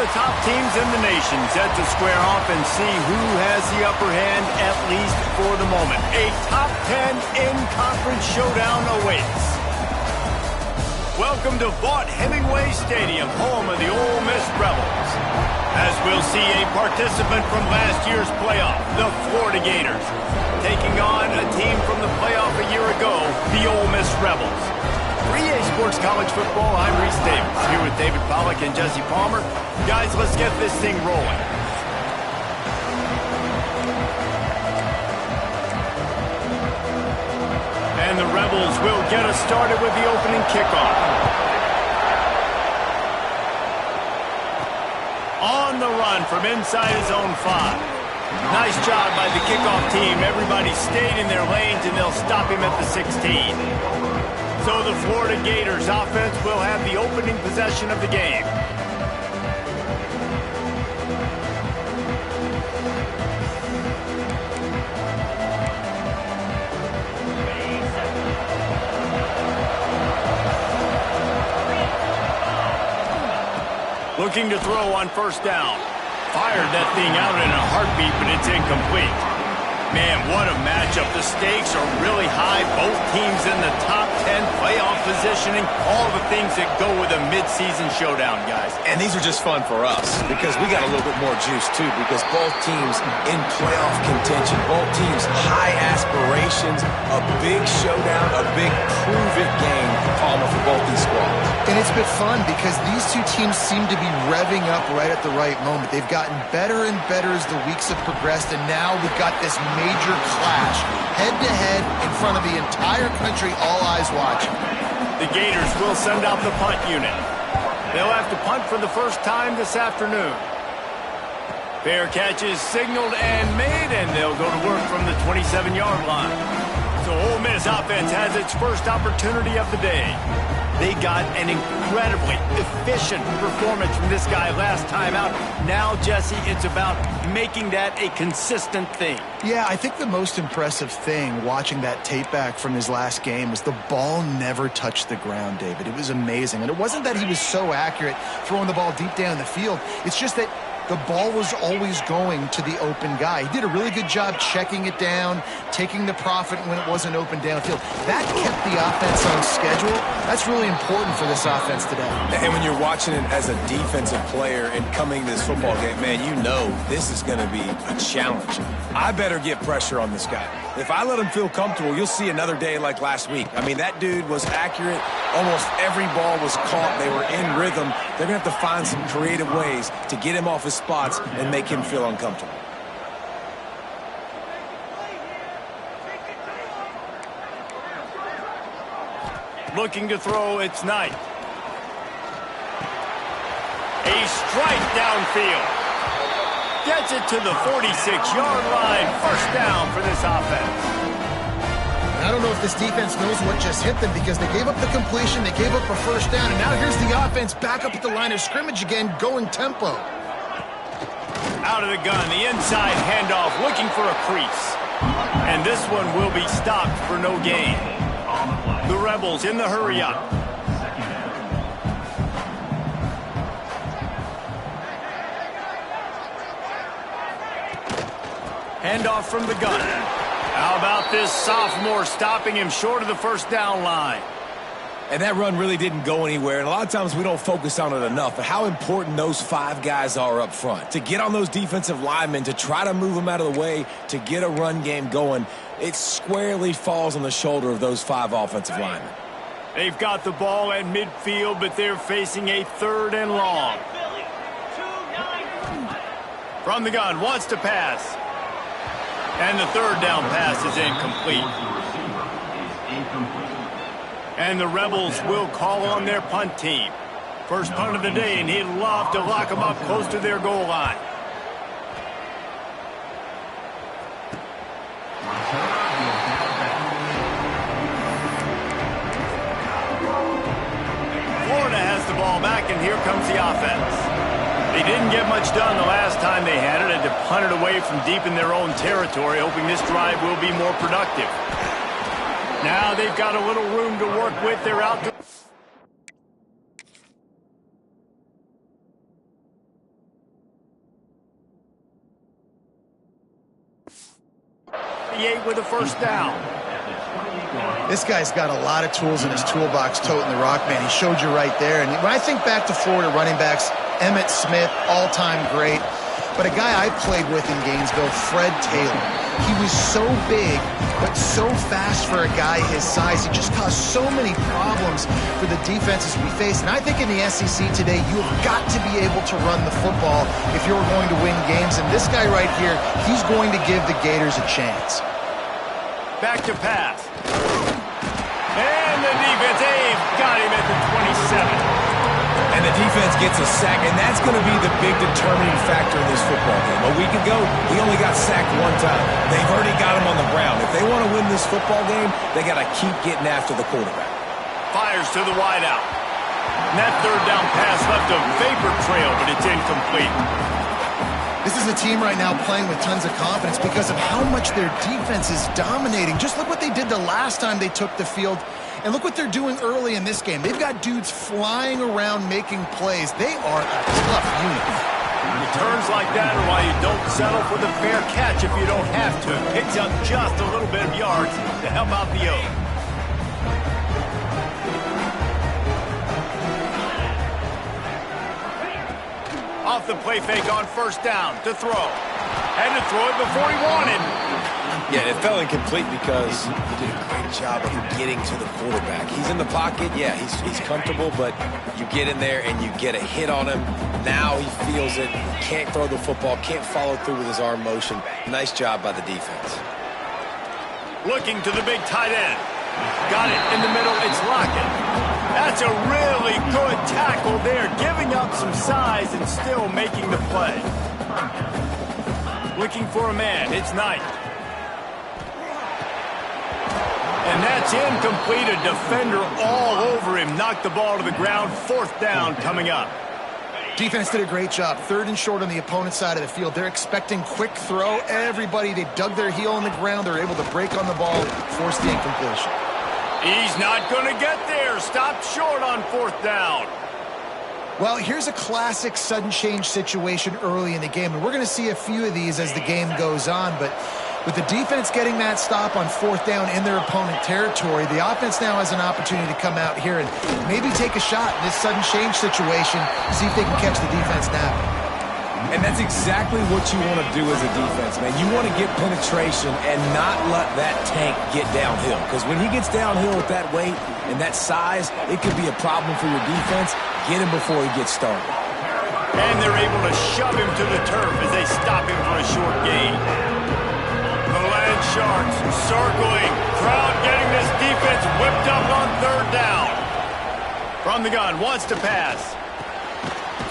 the top teams in the nation set to square off and see who has the upper hand, at least for the moment. A top 10 in-conference showdown awaits. Welcome to Vaught-Hemingway Stadium, home of the Ole Miss Rebels. As we'll see a participant from last year's playoff, the Florida Gators, taking on a team from the playoff a year ago, the Ole Miss Rebels. 3A Sports College Football, I'm Reese Davis, here with David Pollack and Jesse Palmer. Guys, let's get this thing rolling. And the Rebels will get us started with the opening kickoff. On the run from inside his own 5. Nice job by the kickoff team. Everybody stayed in their lanes, and they'll stop him at the 16. So the Florida Gators offense will have the opening possession of the game. Looking to throw on first down. Fired that thing out in a heartbeat, but it's incomplete. Man, what a matchup. The stakes are really high. Both teams in the top 10 playoff positioning. All the things that go with a midseason showdown, guys. And these are just fun for us because we got a little bit more juice, too, because both teams in playoff contention, both teams high aspirations, a big showdown, a big prove-it game, Palmer, for both these squads. And it's been fun because these two teams seem to be revving up right at the right moment. They've gotten better and better as the weeks have progressed, and now we've got this major clash, head-to-head in front of the entire country, all eyes watching. The Gators will send out the punt unit. They'll have to punt for the first time this afternoon. Fair catch is signaled and made, and they'll go to work from the 27-yard line. So Ole Miss offense has its first opportunity of the day. They got an incredibly efficient performance from this guy last time out. Now, Jesse, it's about making that a consistent thing. Yeah, I think the most impressive thing watching that tape back from his last game was the ball never touched the ground, David. It was amazing. And it wasn't that he was so accurate throwing the ball deep down the field. It's just that the ball was always going to the open guy. He did a really good job checking it down, taking the profit when it wasn't open downfield. That kept the offense on schedule. That's really important for this offense today. And when you're watching it as a defensive player and coming to this football game, man, you know this is going to be a challenge. I better get pressure on this guy. If I let him feel comfortable, you'll see another day like last week. I mean, that dude was accurate. Almost every ball was caught. They were in rhythm. They're going to have to find some creative ways to get him off his spots and make him feel uncomfortable. Looking to throw, it's Knight. A strike downfield. Gets it to the 46-yard line. First down for this offense. I don't know if this defense knows what just hit them because they gave up the completion, they gave up a first down, and now here's the offense back up at the line of scrimmage again, going tempo. Out of the gun, the inside handoff, looking for a crease. And this one will be stopped for no gain. The Rebels in the hurry-up. Handoff from the gun. How about this sophomore stopping him short of the first down line? And that run really didn't go anywhere. And a lot of times we don't focus on it enough. But how important those 5 guys are up front. To get on those defensive linemen, to try to move them out of the way, to get a run game going, it squarely falls on the shoulder of those 5 offensive linemen. They've got the ball at midfield, but they're facing a 3rd and long. From the gun, wants to pass. And the 3rd down pass is incomplete. And the Rebels will call on their punt team. First punt of the day, and he'd love to lock them up close to their goal line. Florida has the ball back, and here comes the offense. They didn't get much done the last time they had it. Had to punt it away from deep in their own territory, hoping this drive will be more productive. Now they've got a little room to work with. They're out to 38 with a first down. This guy's got a lot of tools in his toolbox toting the rock, man. He showed you right there. And when I think back to Florida running backs, Emmitt Smith, all-time great. But a guy I played with in Gainesville, Fred Taylor. He was so big, but so fast for a guy his size. He just caused so many problems for the defenses we face. And I think in the SEC today, you have got to be able to run the football if you're going to win games. And this guy right here, he's going to give the Gators a chance. Back to pass. And the defense, got him at the 27. And the defense gets a sack, and that's going to be the big determining factor in this football game. A week ago, he only got sacked one time. They've already got him on the ground. If they want to win this football game, they got to keep getting after the quarterback. Fires to the wideout. And that third down pass left a vapor trail, but it's incomplete. This is a team right now playing with tons of confidence because of how much their defense is dominating. Just look what they did the last time they took the field. And look what they're doing early in this game. They've got dudes flying around making plays. They are a tough unit. Returns like that are why you don't settle for the fair catch if you don't have to. Picks up just a little bit of yards to help out the Oak. Off the play fake on first down to throw. Had to throw it before he wanted. Yeah, it fell incomplete because he did a great job of getting to the quarterback. He's in the pocket. Yeah, he's comfortable, but you get in there and you get a hit on him. Now he feels it. Can't throw the football, can't follow through with his arm motion. Nice job by the defense. Looking to the big tight end. Got it in the middle. It's Lockett. That's a really good tackle there, giving up some size and still making the play. Looking for a man. It's Knight. And that's incomplete. A defender all over him. Knocked the ball to the ground. Fourth down coming up. Defense did a great job. Third and short on the opponent's side of the field. They're expecting quick throw. Everybody, they dug their heel in the ground. They're able to break on the ball, force the incompletion. He's not going to get there. Stopped short on fourth down. Well, here's a classic sudden change situation early in the game. And we're going to see a few of these as the game goes on. But with the defense getting that stop on fourth down in their opponent territory, the offense now has an opportunity to come out here and maybe take a shot in this sudden change situation, see if they can catch the defense napping. And that's exactly what you want to do as a defense, man. You want to get penetration and not let that tank get downhill. Because when he gets downhill with that weight and that size, it could be a problem for your defense. Get him before he gets started. And they're able to shove him to the turf as they stop him for a short gain. The Land Sharks circling. Crowd getting this defense whipped up on third down. From the gun, wants to pass.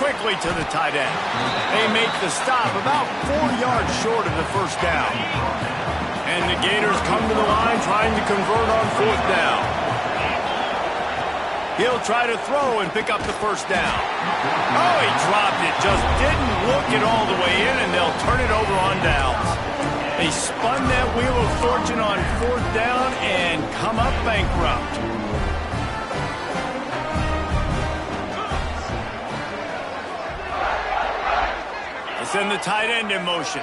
Quickly to the tight end. They make the stop about 4 yards short of the first down. And the Gators come to the line trying to convert on fourth down. He'll try to throw and pick up the first down. Oh, he dropped it. Just didn't look it all the way in, and they'll turn it over on downs. They spun that wheel of fortune on fourth down and come up bankrupt. Send the tight end in motion.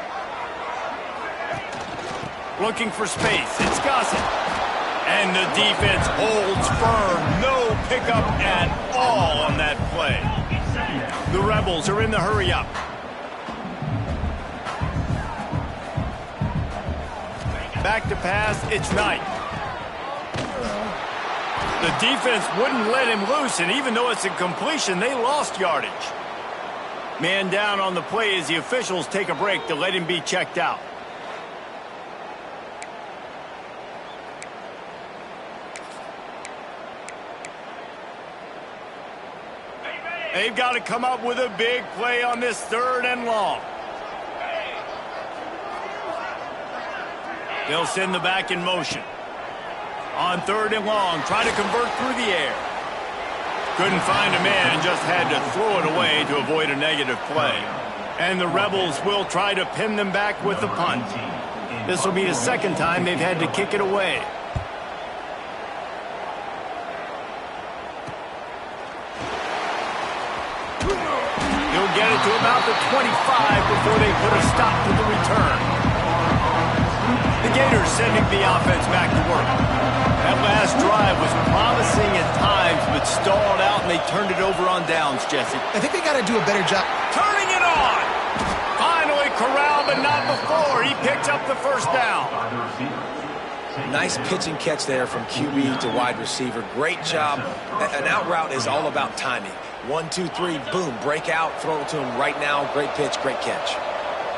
Looking for space. It's Gossett. And the defense holds firm. No pickup at all on that play. The Rebels are in the hurry-up. Back to pass. It's Knight. The defense wouldn't let him loose, and even though it's a completion, they lost yardage. Man down on the play as the officials take a break to let him be checked out. They've got to come up with a big play on this third and long. They'll send the back in motion. On third and long, try to convert through the air. Couldn't find a man and just had to throw it away to avoid a negative play. And the Rebels will try to pin them back with the punt. This will be the second time they've had to kick it away. He'll get it to about the 25 before they put a stop to the return. The Gators sending the offense back to work. That last drive was promising at times, but stalled out, and they turned it over on downs, Jesse. I think they got to do a better job. Turning it on! Finally corralled, but not before. He picks up the first down. Nice pitch and catch there from QB to wide receiver. Great job. An out route is all about timing. 1, 2, 3, boom, break out, throw it to him right now. Great pitch, great catch.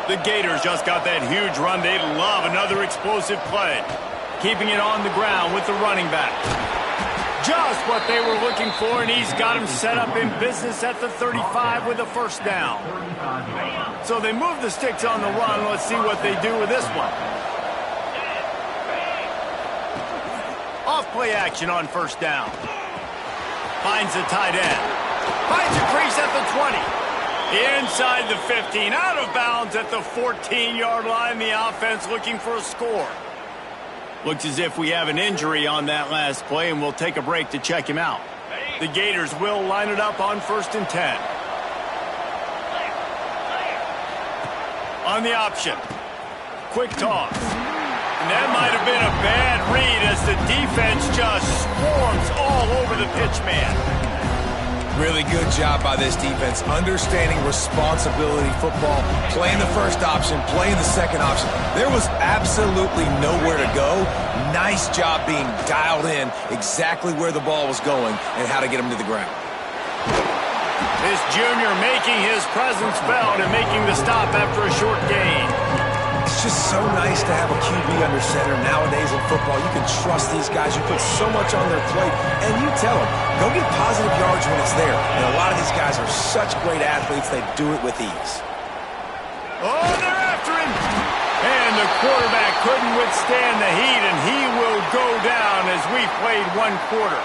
The Gators just got that huge run. They love another explosive play. Keeping it on the ground with the running back. Just what they were looking for, and he's got him set up in business at the 35 with a first down. So they move the sticks on the run. Let's see what they do with this one. Off play action on first down. Finds the tight end. Finds a crease at the 20. Inside the 15. Out of bounds at the 14-yard line. The offense looking for a score. Looks as if we have an injury on that last play, and we'll take a break to check him out. The Gators will line it up on 1st and 10. On the option. Quick toss. And that might have been a bad read as the defense just swarms all over the pitch man. Really good job by this defense, understanding responsibility football, playing the first option, playing the second option. There was absolutely nowhere to go. Nice job being dialed in exactly where the ball was going and how to get him to the ground. This junior making his presence felt and making the stop after a short gain. It's just so nice to have a QB under center. Nowadays in football, you can trust these guys. You put so much on their plate, and you tell them, go get positive yards when it's there. And a lot of these guys are such great athletes, they do it with ease. Oh, they're after him. And the quarterback couldn't withstand the heat, and he will go down as we played 1 quarter.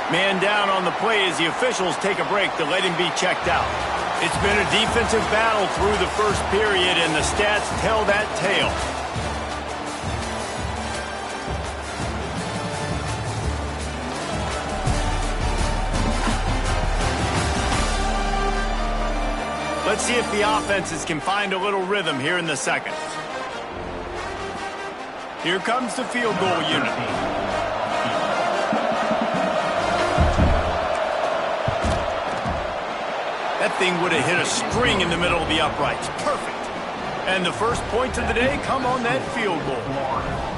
Man down on the play as the officials take a break to let him be checked out. It's been a defensive battle through the first period, and the stats tell that tale. Let's see if the offenses can find a little rhythm here in the second. Here comes the field goal unit. That thing would have hit a string in the middle of the uprights. Perfect. And the first points of the day come on that field goal.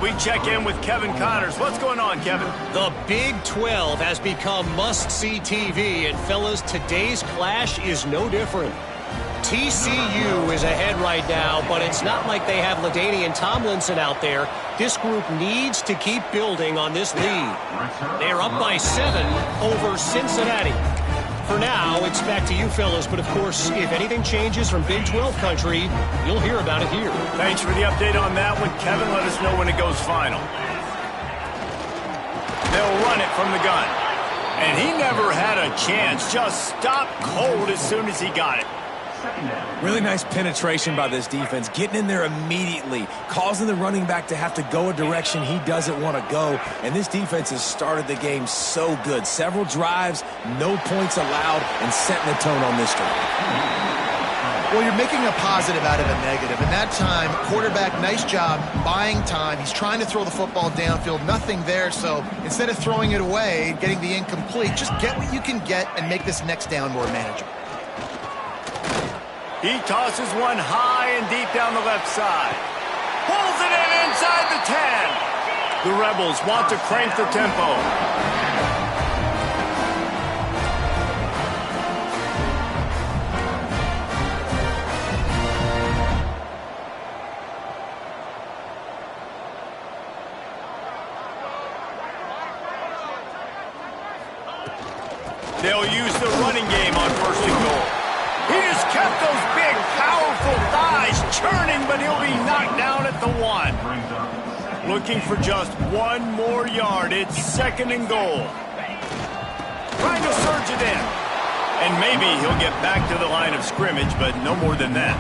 We check in with Kevin Connors. What's going on, Kevin? The Big 12 has become must-see TV, and fellas, today's clash is no different. TCU is ahead right now, but it's not like they have LaDainian Tomlinson out there. This group needs to keep building on this lead. They're up by 7 over Cincinnati. For now, it's back to you fellas, but of course, if anything changes from Big 12 country, you'll hear about it here. Thanks for the update on that one, Kevin. Let us know when it goes final. They'll run it from the gun. And he never had a chance. Just stopped cold as soon as he got it. Really nice penetration by this defense, getting in there immediately, causing the running back to have to go a direction he doesn't want to go. And this defense has started the game so good. Several drives, no points allowed, and setting the tone on this drive. Well, you're making a positive out of a negative. And that time, quarterback, nice job buying time. He's trying to throw the football downfield. Nothing there, so instead of throwing it away, getting the incomplete, just get what you can get and make this next down more manageable. He tosses one high and deep down the left side. Pulls it in inside the 10. The Rebels want to crank the tempo. They'll use the running game on 1st and goal. He just kept those big, powerful thighs churning, but he'll be knocked down at the 1. Looking for just 1 more yard. It's 2nd and goal. Trying to surge it in. And maybe he'll get back to the line of scrimmage, but no more than that.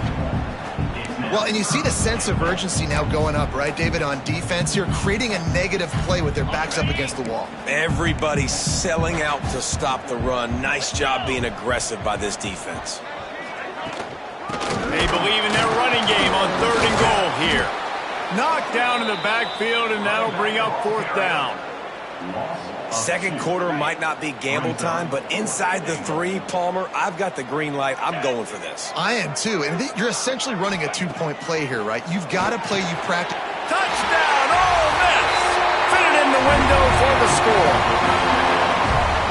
Well, and you see the sense of urgency now going up, right, David, on defense here, creating a negative play with their backs up against the wall. Everybody's selling out to stop the run. Nice job being aggressive by this defense. They believe in their running game on 3rd and goal here. Knocked down in the backfield, and that'll bring up 4th down. Second quarter might not be gamble time, but inside the 3, Palmer, I've got the green light. I'm going for this. I am too, and you're essentially running a 2-point play here, right? You've got to play, you practice. Touchdown, Ole Miss! Fitted in the window for the score.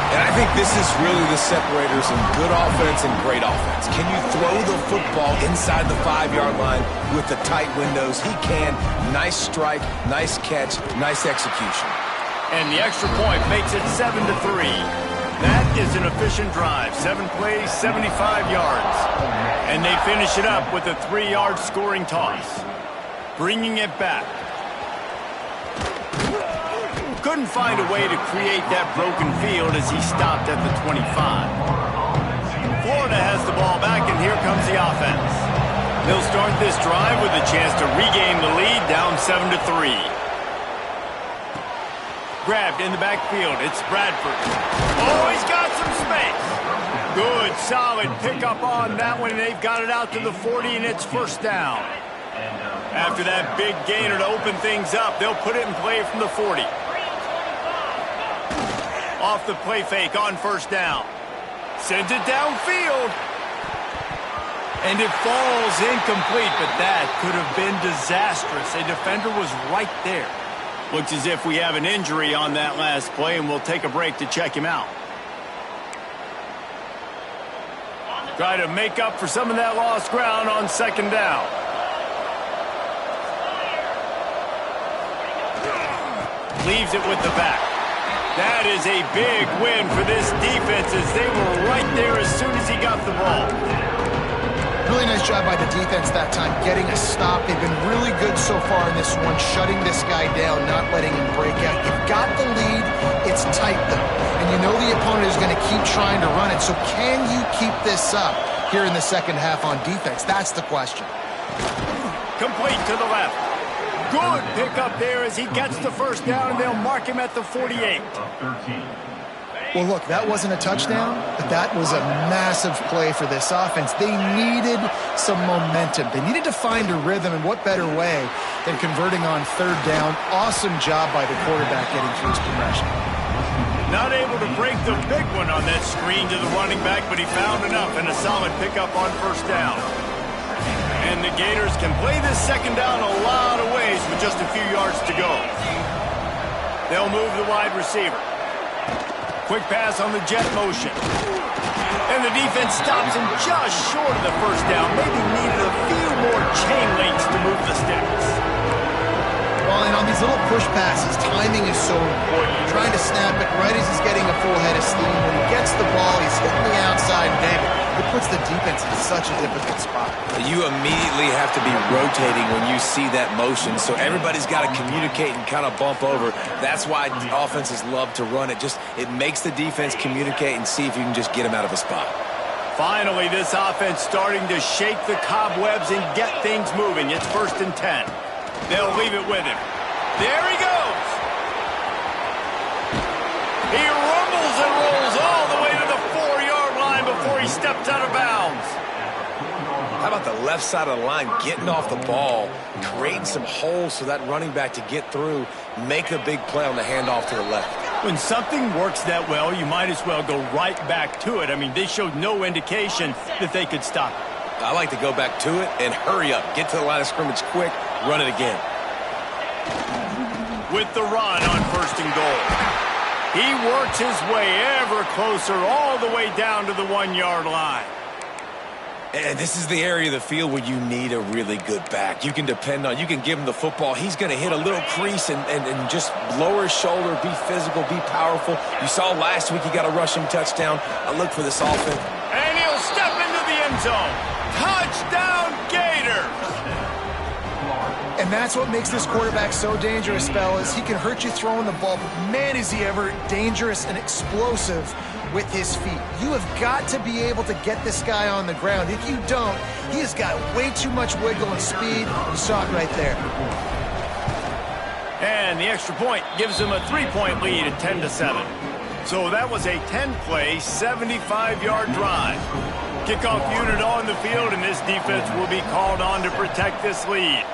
And I think this is really the separators in good offense and great offense. Can you throw the football inside the 5-yard line with the tight windows? He can. Nice strike, nice catch, nice execution. And the extra point makes it 7-3. That is an efficient drive. 7 plays, 75 yards. And they finish it up with a 3-yard scoring toss. Bringing it back. Couldn't find a way to create that broken field as he stopped at the 25. Florida has the ball back, and here comes the offense. They'll start this drive with a chance to regain the lead, down 7-3. Grabbed in the backfield. It's Bradford. Oh, he's got some space. Good, solid pickup on that one. They've got it out to the 40, and it's 1st down. After that big gainer to open things up, they'll put it in play from the 40. Off the play fake on 1st down. Sends it downfield. And it falls incomplete, but that could have been disastrous. A defender was right there. Looks as if we have an injury on that last play, and we'll take a break to check him out. Try to make up for some of that lost ground on 2nd down. Leaves it with the back. That is a big win for this defense as they were right there as soon as he got the ball. Really nice job by the defense that time, getting a stop. They've been really good so far in this one, shutting this guy down, not letting him break out. You've got the lead. It's tight, though. And you know the opponent is going to keep trying to run it. So can you keep this up here in the second half on defense? That's the question. Complete to the left. Good pickup there as he gets the 1st down, and they'll mark him at the 48. Well, look, that wasn't a touchdown, but that was a massive play for this offense. They needed some momentum. They needed to find a rhythm, and what better way than converting on 3rd down. Awesome job by the quarterback getting through his progression. Not able to break the big one on that screen to the running back, but he found enough and a solid pickup on 1st down. And the Gators can play this 2nd down a lot of ways with just a few yards to go. They'll move the wide receiver. Quick pass on the jet motion. And the defense stops him just short of the 1st down. Maybe needed a few more chain links to move the sticks. Well, and on these little push passes, timing is so important. You're trying to snap it right as he's getting a full head of steam. When he gets the ball, he's hitting the outside, David. It puts the defense in such a difficult spot. You immediately have to be rotating when you see that motion, so everybody's got to communicate and kind of bump over. That's why offenses love to run it. It makes the defense communicate and see if you can just get him out of a spot. Finally, this offense starting to shake the cobwebs and get things moving. It's 1st and 10. They'll leave it with him. There he goes. He rumbles and rolls all the way to the 4-yard line before he steps out of bounds. How about the left side of the line getting off the ball, creating some holes for that running back to get through, make a big play on the handoff to the left. When something works that well, you might as well go right back to it. I mean, they showed no indication that they could stop it. I like to go back to it and hurry up. Get to the line of scrimmage quick, run it again. With the run on 1st and goal. He works his way ever closer all the way down to the 1-yard line. And this is the area of the field where you need a really good back. You can depend on, you can give him the football. He's going to hit a little crease and just lower his shoulder, be physical, be powerful. You saw last week he got a rushing touchdown. I look for this offense. And he'll step into the end zone. Touchdown, Gators! And that's what makes this quarterback so dangerous, fellas. He can hurt you throwing the ball, but man, is he ever dangerous and explosive with his feet. You have got to be able to get this guy on the ground. If you don't, he has got way too much wiggle and speed. You saw it right there. And the extra point gives him a 3-point lead at 10-7. So that was a 10-play, 75-yard drive. Kickoff unit on the field, and this defense will be called on to protect this lead.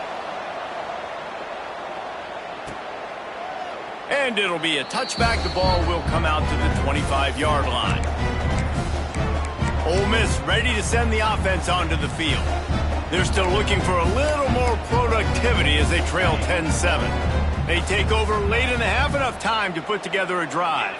And it'll be a touchback. The ball will come out to the 25-yard line. Ole Miss ready to send the offense onto the field. They're still looking for a little more productivity as they trail 10-7. They take over late in the half, enough time to put together a drive.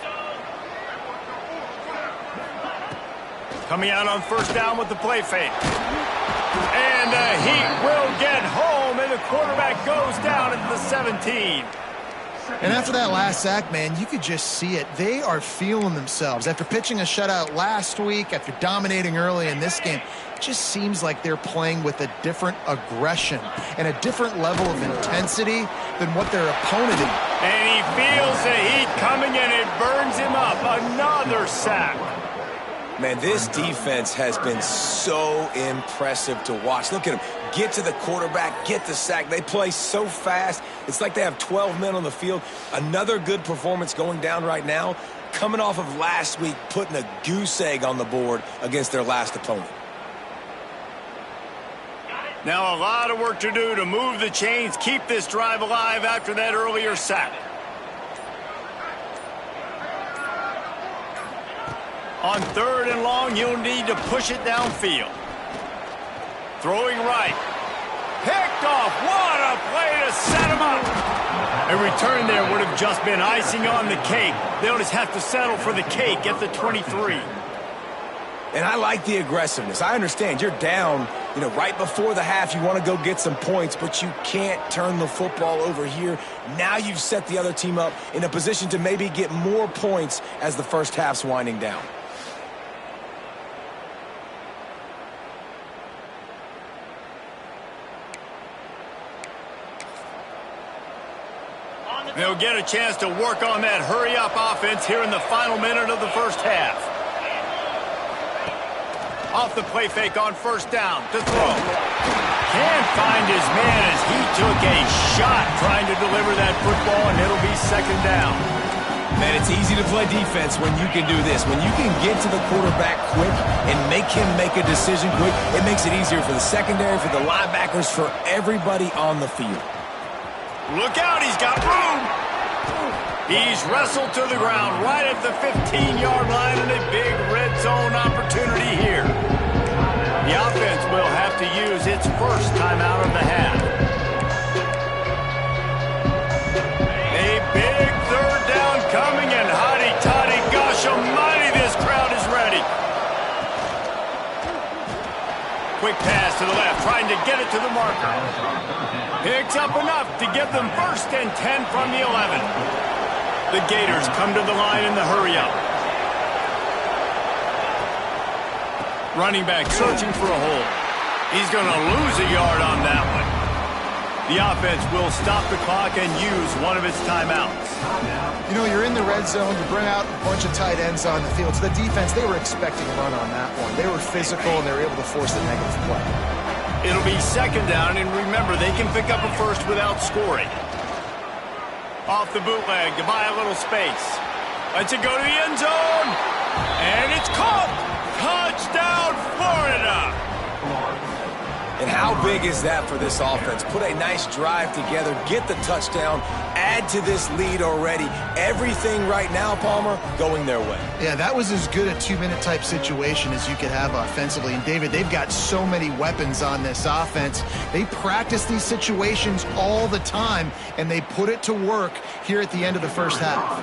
Coming out on first down with the play fake. And the Heat will get home, and the quarterback goes down at the 17. And after that last sack, man, you could just see it. They are feeling themselves. After pitching a shutout last week, after dominating early in this game, it just seems like they're playing with a different aggression and a different level of intensity than what their opponent is. And he feels the heat coming, and it burns him up. Another sack. Man, this defense has been so impressive to watch. Look at them. Get to the quarterback, get the sack. They play so fast. It's like they have 12 men on the field. Another good performance going down right now. Coming off of last week, putting a goose egg on the board against their last opponent. Now a lot of work to do to move the chains, keep this drive alive after that earlier sack. On third and long, you'll need to push it downfield. Throwing right. Picked off. What a play to set him up. A return there would have just been icing on the cake. They'll just have to settle for the cake at the 23. And I like the aggressiveness. I understand you're down, right before the half. You want to go get some points, but you can't turn the football over here. Now you've set the other team up in a position to maybe get more points as the first half's winding down. They'll get a chance to work on that hurry-up offense here in the final minute of the first half. Off the play fake on first down to throw. Can't find his man as he took a shot trying to deliver that football, and it'll be second down. Man, it's easy to play defense when you can do this. When you can get to the quarterback quick and make him make a decision quick, it makes it easier for the secondary, for the linebackers, for everybody on the field. Look out, he's got room. He's wrestled to the ground right at the 15-yard line, and a big red zone opportunity here. The offense will have to use its first timeout of the half. A big third down coming, and hotty-toddy, gosh almighty, this crowd is ready. Quick pass to the left, trying to get it to the marker. Picks up enough to give them first and 10 from the 11. The Gators come to the line in the hurry-up. Running back searching for a hole. He's going to lose a yard on that one. The offense will stop the clock and use one of its timeouts. You're in the red zone. You bring out a bunch of tight ends on the field. So the defense, they were expecting a run on that one. They were physical, and they were able to force the negative play. It'll be second down, and remember, they can pick up a first without scoring. Off the bootleg to buy a little space. Lets it go to the end zone. And it's caught. Touchdown, Florida. And how big is that for this offense? Put a nice drive together, get the touchdown, add to this lead already. Everything right now, Palmer, going their way. Yeah, that was as good a two-minute type situation as you could have offensively. And, David, they've got so many weapons on this offense. They practice these situations all the time, and they put it to work here at the end of the first half.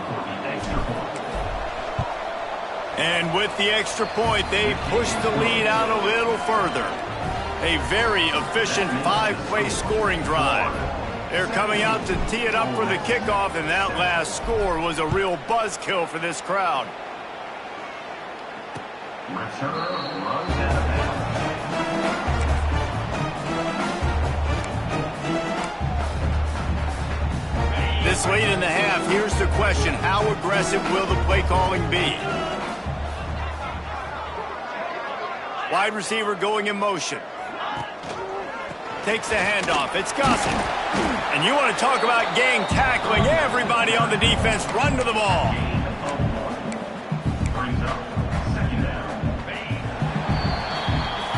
And with the extra point, they push the lead out a little further. A very efficient five-play scoring drive. They're coming out to tee it up for the kickoff, and that last score was a real buzzkill for this crowd. This late in the half, here's the question: how aggressive will the play calling be? Wide receiver going in motion. Takes the handoff. It's Gossett. And you want to talk about gang tackling. Everybody on the defense run to the ball.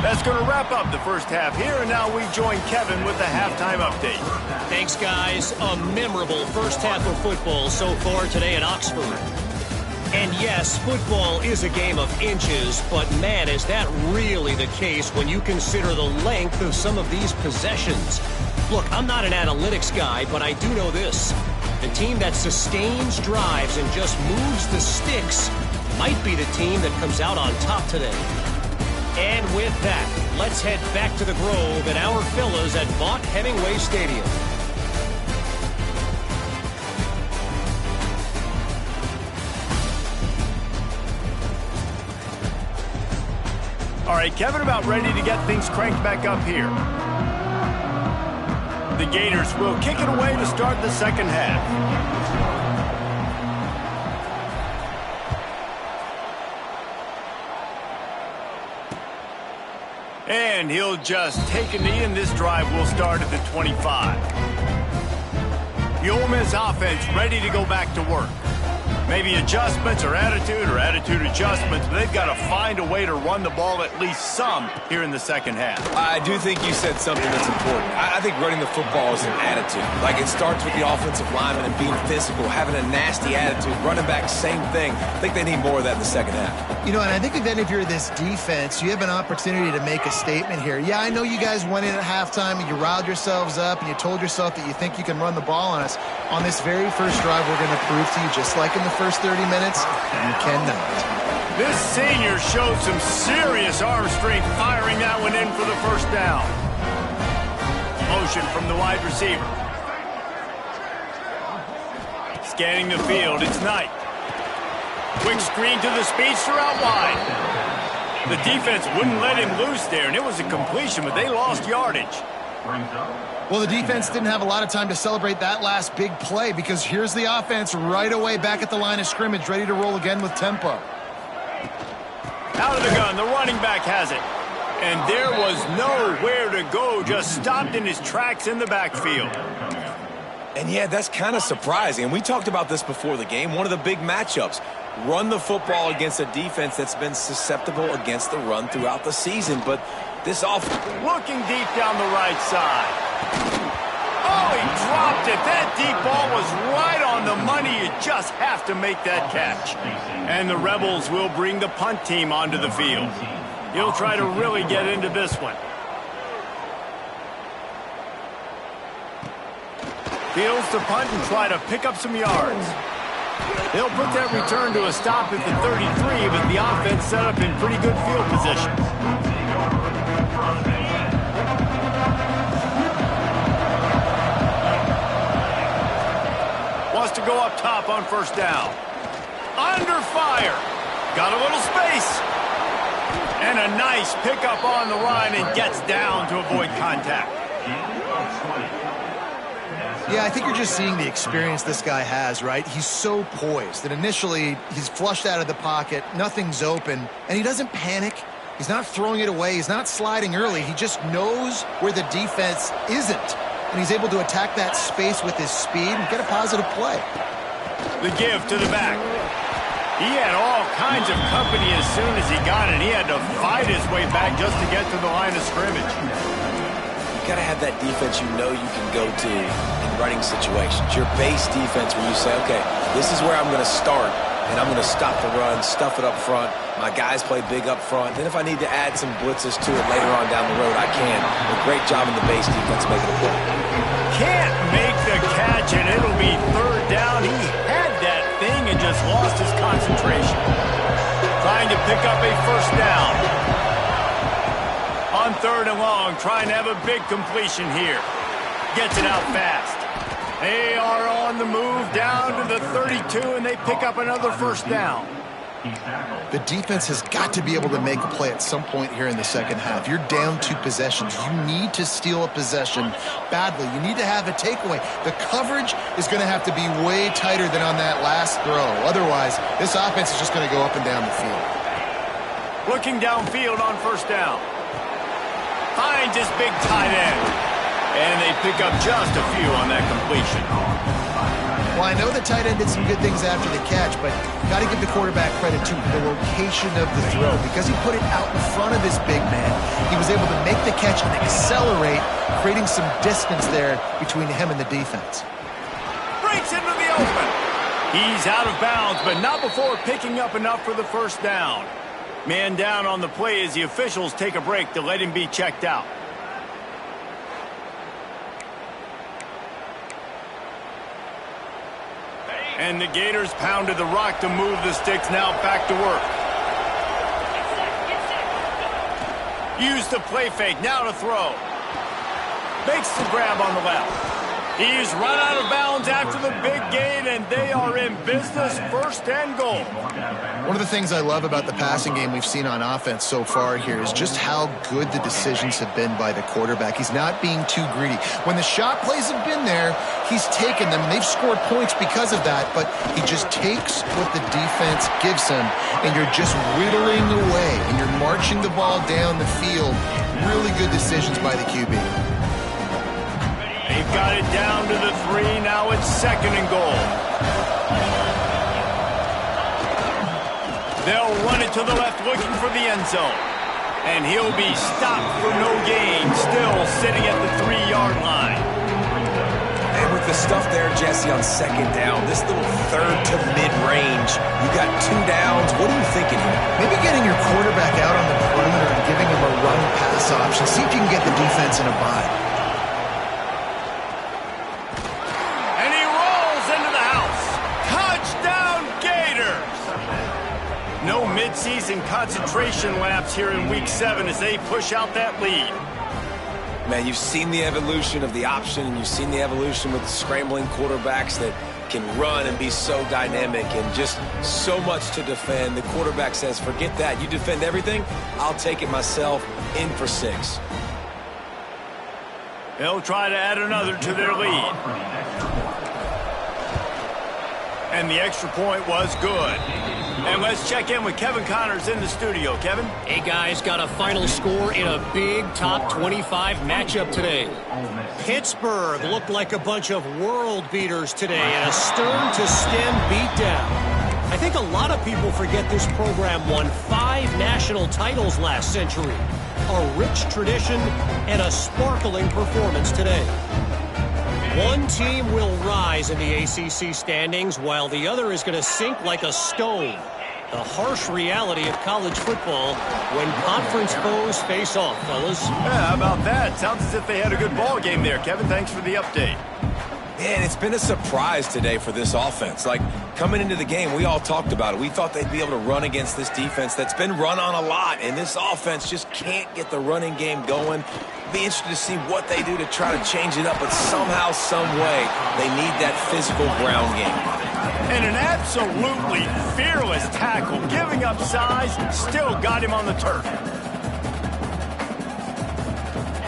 That's going to wrap up the first half here, and now we join Kevin with the halftime update. Thanks, guys. A memorable first half of football so far today at Oxford. And yes, football is a game of inches, but man, is that really the case when you consider the length of some of these possessions. Look, I'm not an analytics guy, but I do know this. The team that sustains drives and just moves the sticks might be the team that comes out on top today. And with that, let's head back to the Grove and our fellas at Vaught Hemingway Stadium. All right, Kevin, about ready to get things cranked back up here. The Gators will kick it away to start the second half. And he'll just take a knee, and this drive will start at the 25. The Ole Miss offense ready to go back to work. Maybe adjustments or attitude adjustments, but they've got to find a way to run the ball at least some here in the second half. I do think you said something that's important. I think running the football is an attitude. Like, it starts with the offensive lineman and being physical, having a nasty attitude. Running back, same thing. I think they need more of that in the second half. You know, and I think then if you're this defense, you have an opportunity to make a statement here. Yeah, I know you guys went in at halftime and you riled yourselves up and you told yourself that you think you can run the ball on us. On this very first drive, we're going to prove to you, just like in the first 30 minutes, you cannot. This senior showed some serious arm strength firing that one in for the first down. Motion from the wide receiver. Scanning the field, it's Knight. Quick screen to the speedster out wide. The defense wouldn't let him loose there, and it was a completion, but they lost yardage. Well, the defense didn't have a lot of time to celebrate that last big play, because here's the offense right away back at the line of scrimmage, ready to roll again with tempo. Out of the gun, the running back has it. And there was nowhere to go, just stopped in his tracks in the backfield. And yeah, that's kind of surprising. And we talked about this before the game. One of the big matchups. Run the football against a defense that's been susceptible against the run throughout the season. But this offense... Looking deep down the right side. Oh, he dropped it. That deep ball was right on the money. You just have to make that catch. And the Rebels will bring the punt team onto the field. He'll try to really get into this one. Fields to punt and try to pick up some yards. They'll put that return to a stop at the 33, but the offense set up in pretty good field position. Wants to go up top on first down. Under fire. Got a little space. And a nice pickup on the run and gets down to avoid contact. Yeah, I think you're just seeing the experience this guy has, right? He's so poised that initially he's flushed out of the pocket, nothing's open, and he doesn't panic. He's not throwing it away. He's not sliding early. He just knows where the defense isn't, and he's able to attack that space with his speed and get a positive play. The give to the back. He had all kinds of company as soon as he got it. He had to fight his way back just to get to the line of scrimmage. You got to have that defense you know you can go to in running situations. Your base defense where you say, okay, this is where I'm going to start, and I'm going to stop the run, stuff it up front. My guys play big up front. Then if I need to add some blitzes to it later on down the road, I can. A great job in the base defense making a play. Can't make the catch, and it'll be third down. He had that thing and just lost his concentration. Trying to pick up a first down. On third and long, trying to have a big completion here. Gets it out fast. They are on the move down to the 32, and they pick up another first down. The defense has got to be able to make a play at some point here in the second half. You're down 2 possessions. You need to steal a possession badly. You need to have a takeaway. The coverage is going to have to be way tighter than on that last throw. Otherwise, this offense is just going to go up and down the field. Looking downfield on first down. Finds his big tight end. And they pick up just a few on that completion. Well, I know the tight end did some good things after the catch, but got to give the quarterback credit, too, the location of the throw, because he put it out in front of his big man. He was able to make the catch and accelerate, creating some distance there between him and the defense. Breaks into the open. He's out of bounds, but not before picking up enough for the first down. Man down on the play as the officials take a break to let him be checked out. And the Gators pounded the rock to move the sticks, now back to work. Use the play fake, now to throw. Makes the grab on the left. He's run out of bounds after the big gain, and they are in business, first and goal. One of the things I love about the passing game we've seen on offense so far here is just how good the decisions have been by the quarterback. He's not being too greedy. When the shot plays have been there, he's taken them, and they've scored points because of that, but he just takes what the defense gives him, and you're just whittling away, and you're marching the ball down the field. Really good decisions by the QB. They've got it down to the 3. Now it's second and goal. They'll run it to the left looking for the end zone. And he'll be stopped for no gain, still sitting at the 3-yard line. And with the stuff there, Jesse, on second down, this little third to mid-range, you got 2 downs. What are you thinking here? Maybe getting your quarterback out on the perimeter and giving him a run-pass option. See if you can get the defense in a bind. No mid-season concentration laps here in Week 7 as they push out that lead. Man, you've seen the evolution of the option, and you've seen the evolution with the scrambling quarterbacks that can run and be so dynamic and just so much to defend. The quarterback says, forget that. You defend everything, I'll take it myself. In for 6. They'll try to add another to their lead. And the extra point was good. And let's check in with Kevin Connors in the studio. Kevin? Hey, guys, got a final score in a big top 25 matchup today. Pittsburgh looked like a bunch of world beaters today in a stern-to-stem beatdown. I think a lot of people forget this program won 5 national titles last century. A rich tradition and a sparkling performance today. One team will rise in the ACC standings while the other is going to sink like a stone. The harsh reality of college football when conference foes face off, fellas. Yeah, how about that? Sounds as if they had a good ball game there. Kevin, thanks for the update. And it's been a surprise today for this offense. Like, coming into the game, we all talked about it. We thought they'd be able to run against this defense that's been run on a lot, and this offense just can't get the running game going. Be interested to see what they do to try to change it up, but somehow, some way, they need that physical ground game. And an absolutely fearless tackle, giving up size, still got him on the turf.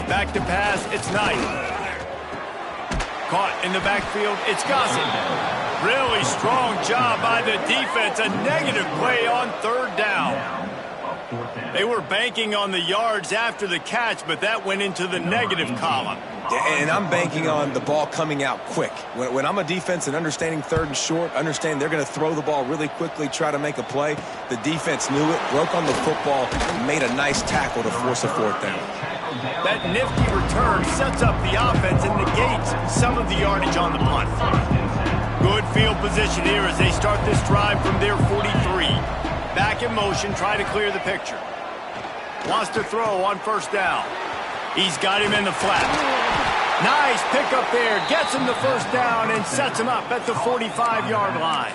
Back to pass, it's Knight. Caught in the backfield, it's Gossett. Really strong job by the defense. A negative play on third down. They were banking on the yards after the catch, but that went into the negative column. And I'm banking on the ball coming out quick. When I'm a defense and understanding third and short, understand they're going to throw the ball really quickly, try to make a play. The defense knew it, broke on the football, and made a nice tackle to force a fourth down. That nifty return sets up the offense and negates some of the yardage on the punt. Good field position here as they start this drive from their 43. Back in motion, try to clear the picture. Wants to throw on first down. He's got him in the flat. Nice pickup there. Gets him the first down and sets him up at the 45-yard line.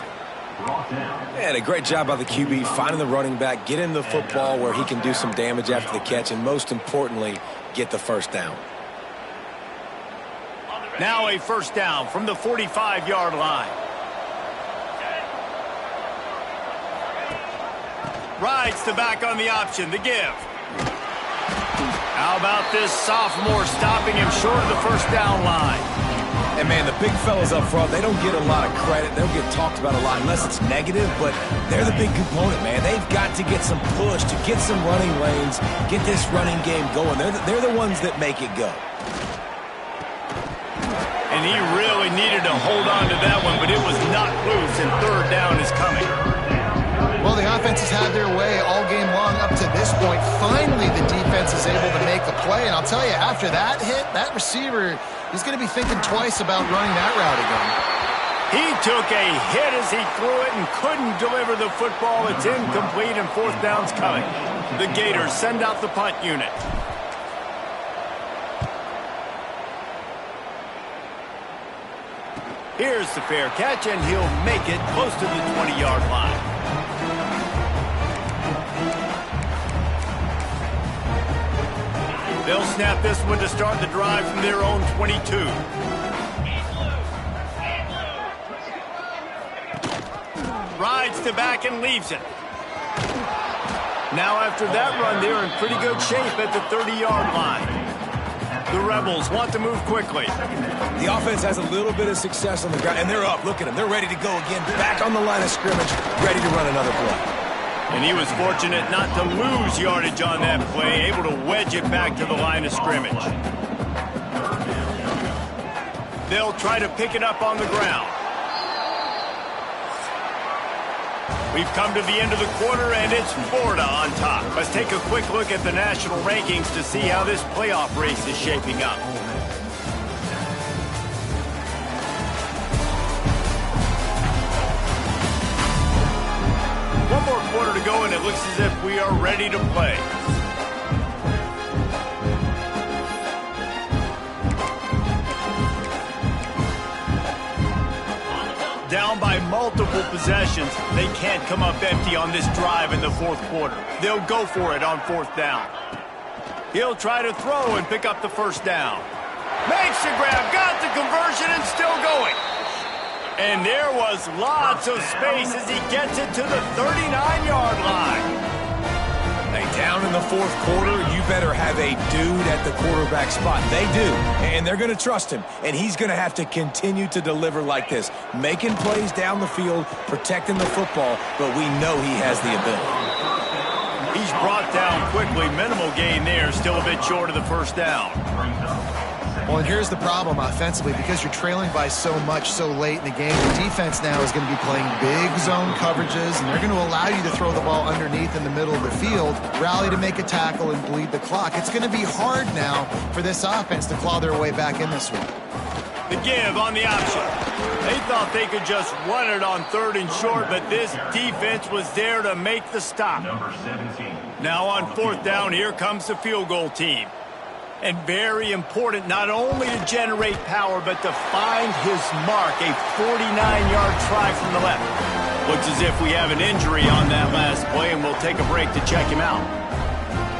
And a great job by the QB finding the running back, get him the football where he can do some damage after the catch, and most importantly, get the first down. Now a first down from the 45-yard line. Rides the back on the option, the give. How about this sophomore stopping him short of the first down line? And, man, the big fellas up front, they don't get a lot of credit. They don't get talked about a lot unless it's negative, but they're the big component, man. They've got to get some push, to get some running lanes, get this running game going. They're the ones that make it go. And he really needed to hold on to that one, but it was knocked loose, and third down is coming. Well, the offense has had their way all game long up to this point. Finally, the defense is able to make a play. And I'll tell you, after that hit, that receiver is going to be thinking twice about running that route again. He took a hit as he threw it and couldn't deliver the football. It's incomplete and fourth down's coming. The Gators send out the punt unit. Here's the fair catch, and he'll make it close to the 20-yard line. They'll snap this one to start the drive from their own 22. Rides to back and leaves it. Now after that run, they're in pretty good shape at the 30-yard line. The Rebels want to move quickly. The offense has a little bit of success on the ground, and they're up. Look at them. They're ready to go again. Back on the line of scrimmage, ready to run another play. And he was fortunate not to lose yardage on that play, able to wedge it back to the line of scrimmage. They'll try to pick it up on the ground. We've come to the end of the quarter, and it's Florida on top. Let's take a quick look at the national rankings to see how this playoff race is shaping up. One more quarter to go, and it looks as if we are ready to play. Down by multiple possessions, they can't come up empty on this drive in the fourth quarter. They'll go for it on fourth down. He'll try to throw and pick up the first down. Makes the grab, got the conversion, and still going. And there was lots of space as he gets it to the 39-yard line. Hey, down in the fourth quarter, you better have a dude at the quarterback spot. They do, and they're going to trust him, and he's going to have to continue to deliver like this, making plays down the field, protecting the football, but we know he has the ability. He's brought down quickly. Minimal gain there, still a bit short of the first down. Well, and here's the problem offensively. Because you're trailing by so much so late in the game, the defense now is going to be playing big zone coverages, and they're going to allow you to throw the ball underneath in the middle of the field, rally to make a tackle, and bleed the clock. It's going to be hard now for this offense to claw their way back in this one. The give on the option. They thought they could just run it on third and short, but this defense was there to make the stop. Now on fourth down, here comes the field goal team. And very important not only to generate power, but to find his mark, a 49-yard try from the left. Looks as if we have an injury on that last play, and we'll take a break to check him out.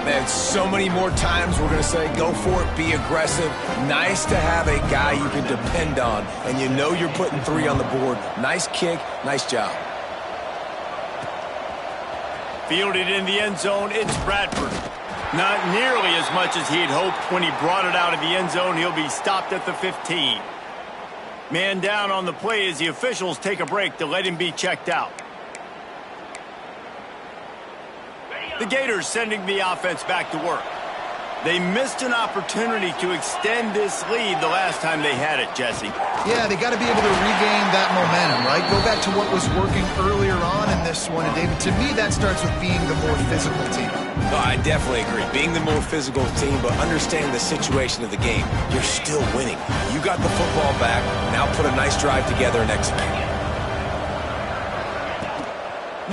Man, so many more times we're going to say, go for it, be aggressive. Nice to have a guy you can depend on, and you know you're putting 3 on the board. Nice kick, nice job. Fielded in the end zone, it's Bradford. Not nearly as much as he'd hoped when he brought it out of the end zone. He'll be stopped at the 15. Man down on the play as the officials take a break to let him be checked out. The Gators sending the offense back to work. They missed an opportunity to extend this lead the last time they had it, Jesse. Yeah, they got to be able to regain that momentum, right? Go back to what was working earlier on in this one. And David, to me, that starts with being the more physical team. No, I definitely agree. Being the more physical team, but understanding the situation of the game. You're still winning. You got the football back. Now put a nice drive together and execute.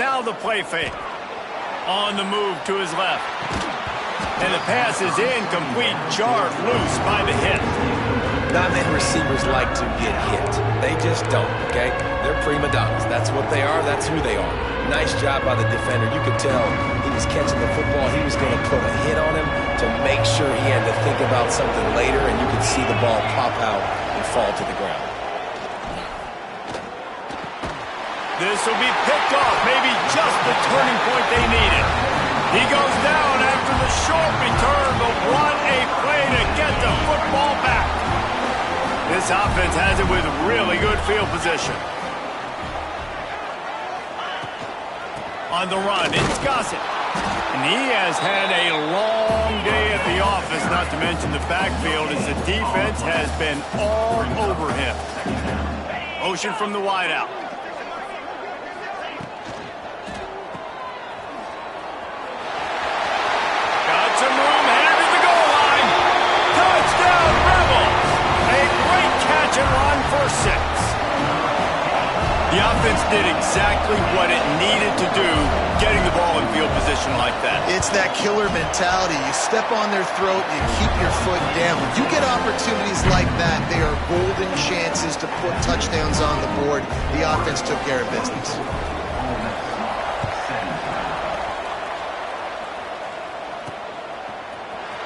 Now the play fake. On the move to his left. And the pass is incomplete, jarred loose by the hit. Not many receivers like to get hit. They just don't, okay? They're prima donnas. That's what they are. That's who they are. Nice job by the defender. You could tell he was catching the football. He was going to put a hit on him to make sure he had to think about something later, and you could see the ball pop out and fall to the ground. This will be picked off, maybe just the turning point they needed. He goes down after the short return, but what a play to get the football back. This offense has it with really good field position. On the run, it's Gossett. And he has had a long day at the office, not to mention the backfield, as the defense has been all over him. Motion from the wideout. or 6. The offense did exactly what it needed to do, getting the ball in field position like that. It's that killer mentality. You step on their throat, you keep your foot down. When you get opportunities like that, they are golden chances to put touchdowns on the board. The offense took care of business.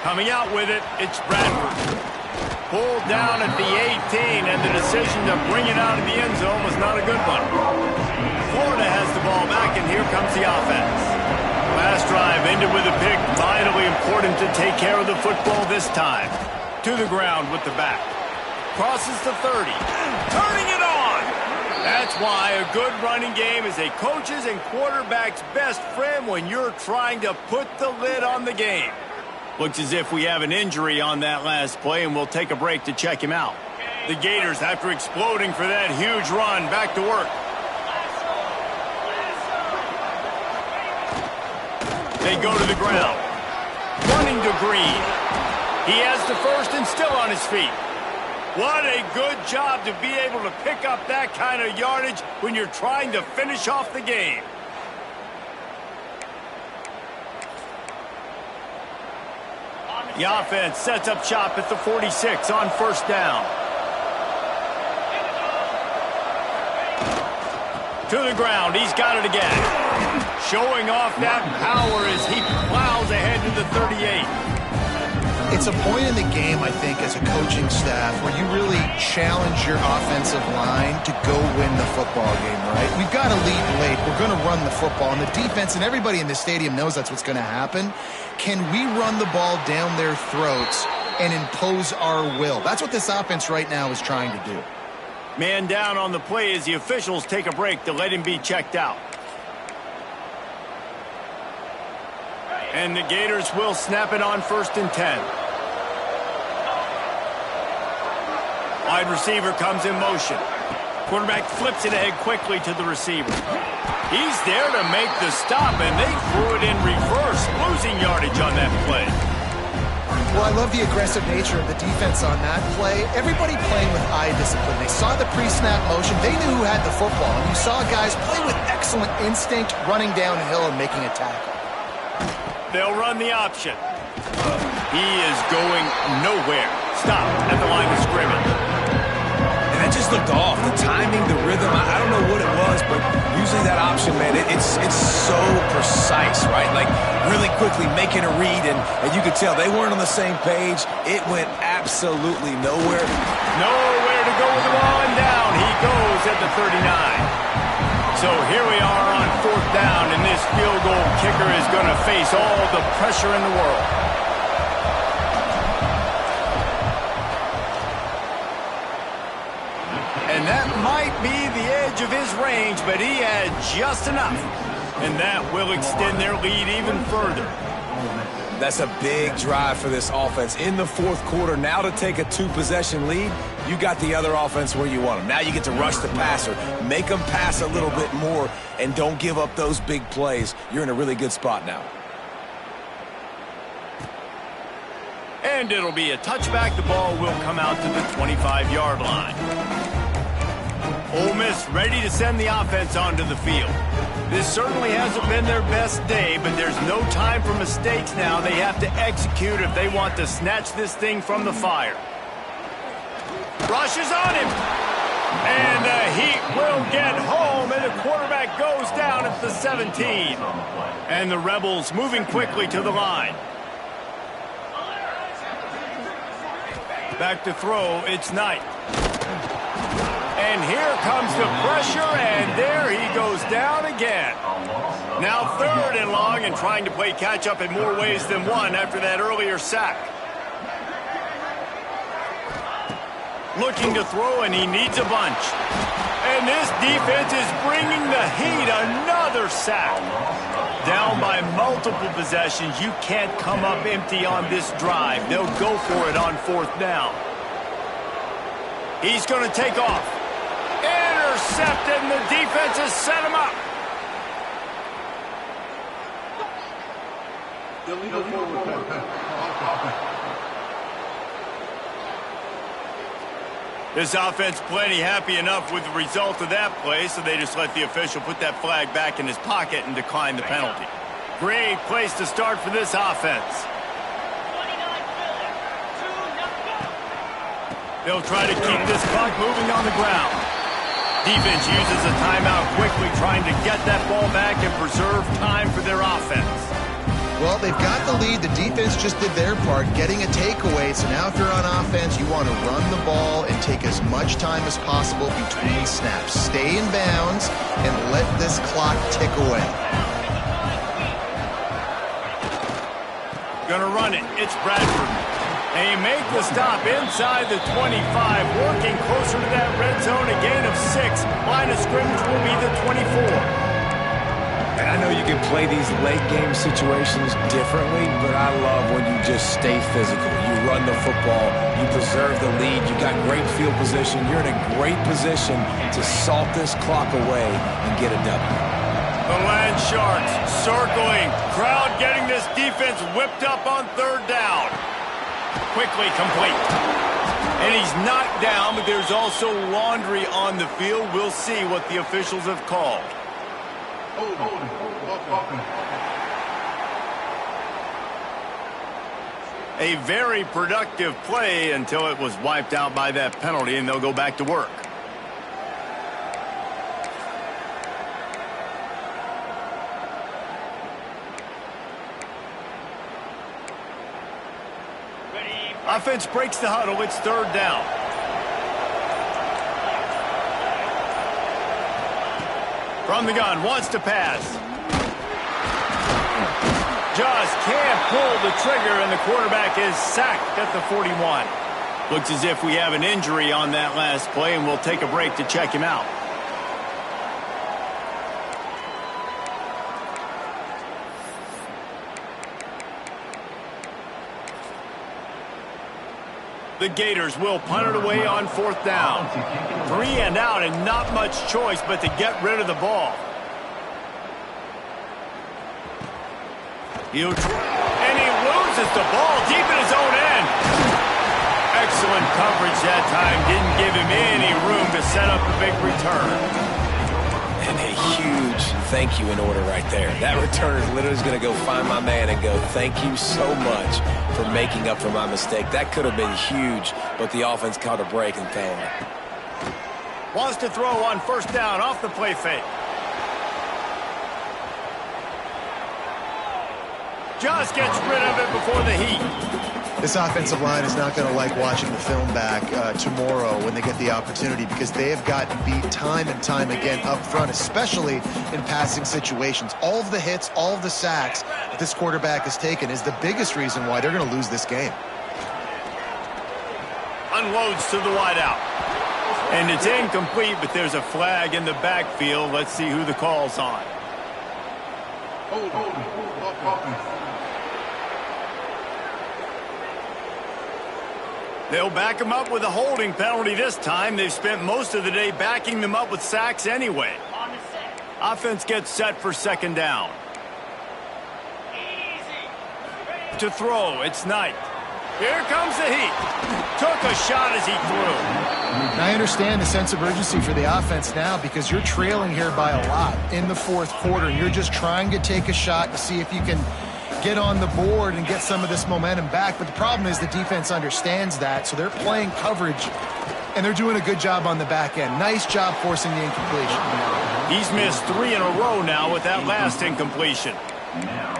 Coming out with it, it's Bradford. Pulled down at the 18, and the decision to bring it out of the end zone was not a good one. Florida has the ball back, and here comes the offense. Last drive ended with a pick. Vitally important to take care of the football this time. To the ground with the back. Crosses the 30. Turning it on! That's why a good running game is a coach's and quarterback's best friend when you're trying to put the lid on the game. Looks as if we have an injury on that last play, and we'll take a break to check him out. The Gators, after exploding for that huge run, back to work. They go to the ground. Running to Green. He has the first and still on his feet. What a good job to be able to pick up that kind of yardage when you're trying to finish off the game. The offense sets up shop at the 46 on first down. To the ground, he's got it again. Showing off that power as he plows ahead to the 38. It's a point in the game, I think, as a coaching staff where you really challenge your offensive line to go win the football game, right? We've got to lead late. We're going to run the football. And the defense and everybody in the stadium knows that's what's going to happen. Can we run the ball down their throats and impose our will? That's what this offense right now is trying to do. Man down on the play as the officials take a break to let him be checked out. And the Gators will snap it on first and 10. Wide receiver comes in motion. Quarterback flips it ahead quickly to the receiver. He's there to make the stop, and they threw it in reverse, losing yardage on that play. Well, I love the aggressive nature of the defense on that play. Everybody playing with eye discipline. They saw the pre-snap motion. They knew who had the football. And you saw guys play with excellent instinct, running downhill and making a tackle. They'll run the option. He is going nowhere. Stop at the line of scrimmage. And that just looked off. The timing, the rhythm, I don't know what it was, but usually that option, man, it's so precise, right? Like really quickly making a read, and you could tell they weren't on the same page. It went absolutely nowhere. Nowhere to go with the ball, and down he goes at the 39. So here we are on fourth down, and this field goal kicker is going to face all the pressure in the world. And that might be the edge of his range, but he had just enough. And that will extend their lead even further. That's a big drive for this offense in the fourth quarter. Now to take a two-possession lead, you got the other offense where you want them. Now you get to rush the passer, make them pass a little bit more, and don't give up those big plays. You're in a really good spot now. And it'll be a touchback. The ball will come out to the 25-yard line. Ole Miss ready to send the offense onto the field. This certainly hasn't been their best day, but there's no time for mistakes now. They have to execute if they want to snatch this thing from the fire. Rushes on him. And the Heat will get home, and the quarterback goes down at the 17. And the Rebels moving quickly to the line. Back to throw, it's Knight. And here comes the pressure, and there he goes down again. Now third and long, and trying to play catch-up in more ways than one after that earlier sack. Looking to throw, and he needs a bunch. And this defense is bringing the Heat another sack. Down by multiple possessions, you can't come up empty on this drive. They'll go for it on fourth down. He's going to take off. Intercepted, and the defense has set him up. This offense plenty happy enough with the result of that play, so they just let the official put that flag back in his pocket and decline the penalty. Great place to start for this offense. They'll try to keep this clock moving on the ground. Defense uses a timeout quickly, trying to get that ball back and preserve time for their offense. Well, they've got the lead. The defense just did their part, getting a takeaway. So now if you're on offense, you want to run the ball and take as much time as possible between snaps. Stay in bounds and let this clock tick away. Gonna run it. It's Bradford. They make the stop inside the 25, working closer to that red zone, a gain of 6. Line of scrimmage will be the 24. And I know you can play these late game situations differently, but I love when you just stay physical. You run the football, you preserve the lead, you got great field position. You're in a great position to salt this clock away and get a W. The Land Sharks circling. Crowd getting this defense whipped up on third down. Quickly complete. And he's knocked down, but there's also laundry on the field. We'll see what the officials have called. A very productive play until it was wiped out by that penalty, and they'll go back to work. Offense breaks the huddle. It's third down. From the gun, wants to pass. Just can't pull the trigger, and the quarterback is sacked at the 41. Looks as if we have an injury on that last play, and we'll take a break to check him out. The Gators will punt it away on fourth down. 3 and out, and not much choice but to get rid of the ball. And he loses the ball deep in his own end. Excellent coverage that time. Didn't give him any room to set up a big return. And a huge thank you in order right there. That returner is literally going to go find my man and go, thank you so much for making up for my mistake. That could have been huge, but the offense caught a break and fell on it. Wants to throw on first down off the play fake. Just gets rid of it before the heat. This offensive line is not going to like watching the film back tomorrow when they get the opportunity, because they have gotten beat time and time again up front, especially in passing situations. All of the hits, all of the sacks that this quarterback has taken is the biggest reason why they're going to lose this game. Unloads to the wideout. And it's incomplete, but there's a flag in the backfield. Let's see who the call's on. They'll back him up with a holding penalty this time. They've spent most of the day backing them up with sacks anyway. Offense gets set for second down. To throw, it's Knight. Here comes the heat. Took a shot as he threw. I understand the sense of urgency for the offense now, because you're trailing here by a lot in the fourth quarter. You're just trying to take a shot to see if you can get on the board and get some of this momentum back. But the problem is the defense understands that, so they're playing coverage, and they're doing a good job on the back end. Nice job forcing the incompletion. He's missed 3 in a row now with that last incompletion.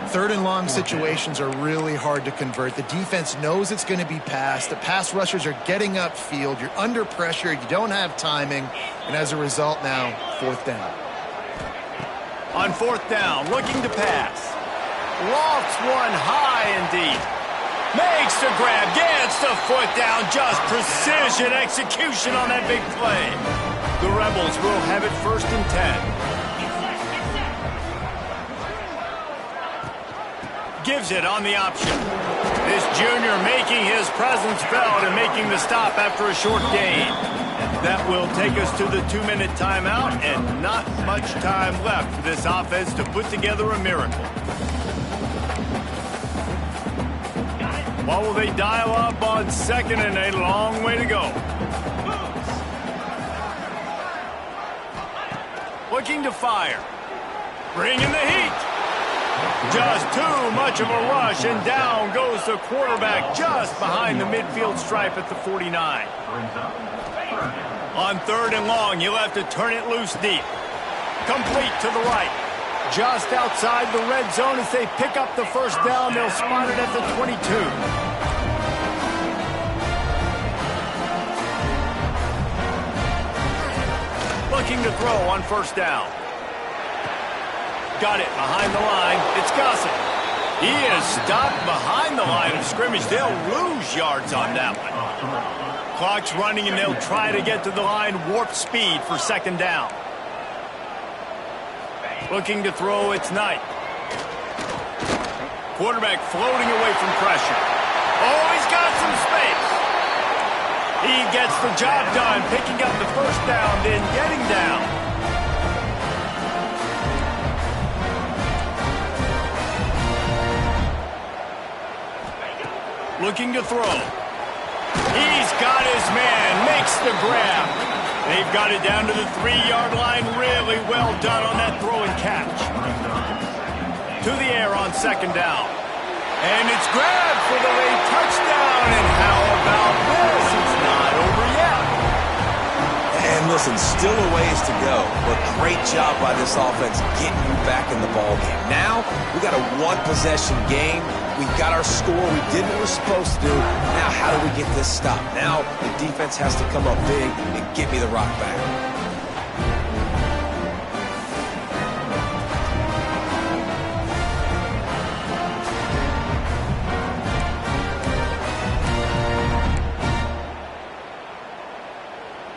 Third and long situations are really hard to convert. The defense knows it's going to be passed. The pass rushers are getting upfield. You're under pressure. You don't have timing. And as a result now, fourth down. On fourth down, looking to pass. Lofts one high and deep. Makes the grab, gets the foot down. Just precision execution on that big play. The Rebels will have it first and 10. Gives it on the option. This junior making his presence felt and making the stop after a short gain. That will take us to the 2-minute timeout, and not much time left for this offense to put together a miracle. What will they dial up on second, and a long way to go? Looking to fire. Bringing the heat. Just too much of a rush, and down goes the quarterback just behind the midfield stripe at the 49. On 3rd and long, you'll have to turn it loose deep. Complete to the right. Just outside the red zone as they pick up the first down. They'll spot it at the 22. Looking to throw on 1st down. Got it behind the line. It's Gossett. He is stopped behind the line of scrimmage. They'll lose yards on that one. Clock's running, and they'll try to get to the line warp speed for 2nd down. Looking to throw, it's Knight. Quarterback floating away from pressure. Oh, he's got some space. He gets the job done, picking up the 1st down, then getting down. Looking to throw. He's got his man, makes the grab. They've got it down to the 3-yard line. Really well done on that throw and catch. To the air on 2nd down. And it's grabbed for the late touchdown. And how about this? It's not over yet. And listen, still a ways to go, but great job by this offense getting you back in the ball game. Now, we got a 1-possession game. We got our score. We did what we're supposed to do. Now, how do we get this stopped? Now, the defense has to come up big and get me the rock back.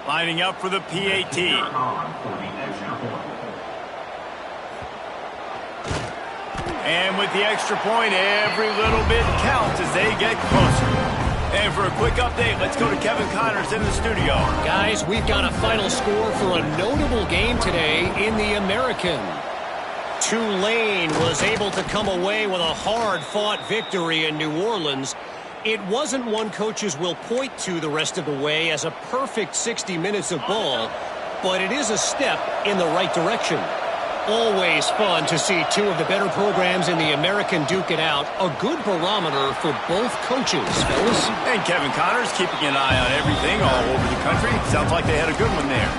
Lining up for the PAT. And with the extra point, every little bit counts as they get closer. And for a quick update, let's go to Kevin Connors in the studio. Guys, we've got a final score for a notable game today in the American. Tulane was able to come away with a hard-fought victory in New Orleans. It wasn't one coaches will point to the rest of the way as a perfect 60 minutes of ball, but it is a step in the right direction. Always fun to see 2 of the better programs in the American duke it out. A good barometer for both coaches, fellas. And Kevin Connors keeping an eye on everything all over the country. Sounds like they had a good one there.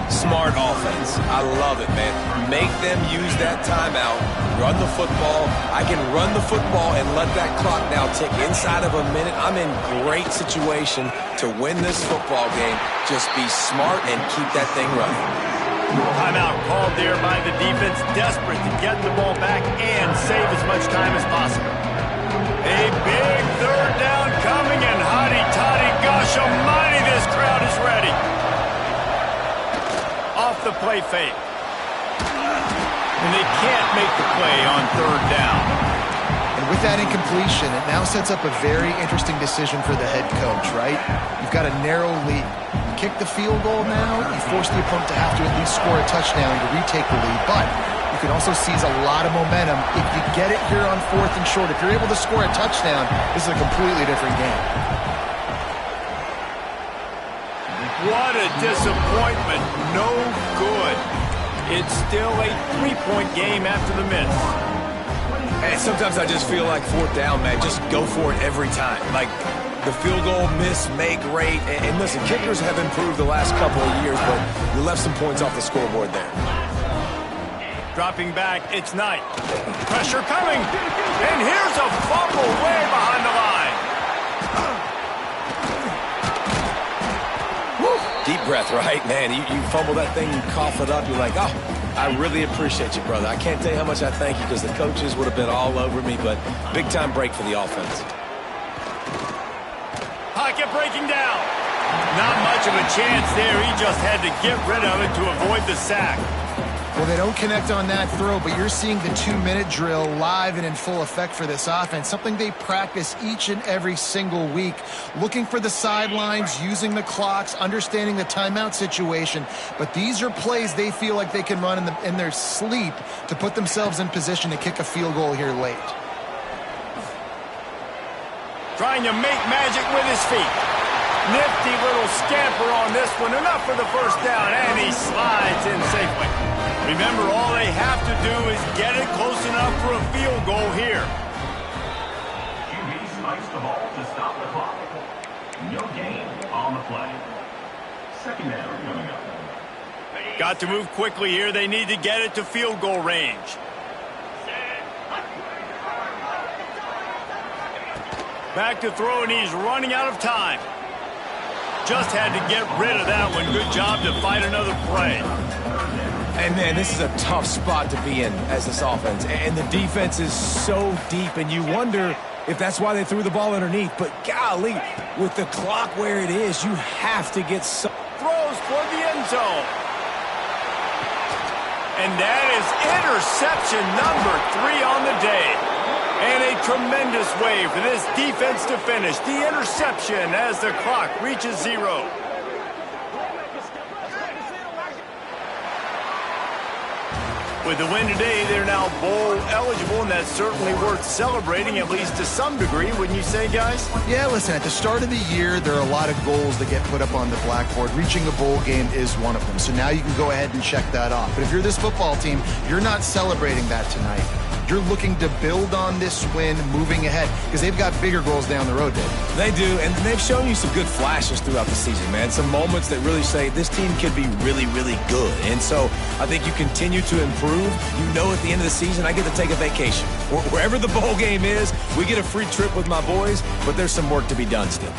Smart offense. I love it, man. Make them use that timeout. Run the football. I can run the football and let that clock now tick inside of a minute. I'm in great situation to win this football game. Just be smart and keep that thing running. Timeout called there by the defense, desperate to get the ball back and save as much time as possible. A big 3rd down coming, and hotty-toddy, gosh almighty, this crowd is ready. Off the play fake. And they can't make the play on 3rd down. And with that incompletion, it now sets up a very interesting decision for the head coach, right? You've got a narrow lead. Kick the field goal now, you force the opponent to have to at least score a touchdown to retake the lead. But you can also seize a lot of momentum if you get it here on 4th and short. If you're able to score a touchdown, this is a completely different game. What a disappointment. No good. It's still a 3-point game after the miss. And sometimes I just feel like 4th down, man. Just go for it every time. Like, the field goal miss, make great. And listen, kickers have improved the last couple of years, but you left some points off the scoreboard there. Dropping back, it's Knight. Pressure coming. And here's a fumble way behind the line. Woo. Deep breath, right? Man, you fumble that thing, you cough it up, you're like, oh, I really appreciate you, brother. I can't tell you how much I thank you because the coaches would have been all over me, but big-time break for the offense. Pocket breaking down. Not much of a chance there. He just had to get rid of it to avoid the sack. Well, they don't connect on that throw, but you're seeing the 2-minute drill live and in full effect for this offense, something they practice each and every single week, looking for the sidelines, using the clocks, understanding the timeout situation. But these are plays they feel like they can run in their sleep to put themselves in position to kick a field goal here late. Trying to make magic with his feet. Nifty little scamper on this one. Enough for the first down, and he slides in safely. Remember, all they have to do is get it close enough for a field goal here. QB spikes the ball to stop the clock. No gain on the play. Second down coming up. Got to move quickly here. They need to get it to field goal range. Back to throw, and he's running out of time. Just had to get rid of that one. Good job to fight another play. And, man, this is a tough spot to be in as this offense. And the defense is so deep, and you wonder if that's why they threw the ball underneath. But, golly, with the clock where it is, you have to get some. Throws for the end zone. And that is interception number 3 on the day. And a tremendous way for this defense to finish the interception as the clock reaches 0. With the win today, they're now bowl eligible, and that's certainly worth celebrating, at least to some degree, wouldn't you say, guys? Yeah, listen, at the start of the year, there are a lot of goals that get put up on the blackboard. Reaching a bowl game is one of them. So now you can go ahead and check that off. But if you're this football team, you're not celebrating that tonight. You're looking to build on this win moving ahead because they've got bigger goals down the road, Dave. They do, and they've shown you some good flashes throughout the season, man. Some moments that really say this team could be really, really good. And so I think you continue to improve. You know at the end of the season, I get to take a vacation. Wherever the bowl game is, we get a free trip with my boys, but there's some work to be done still.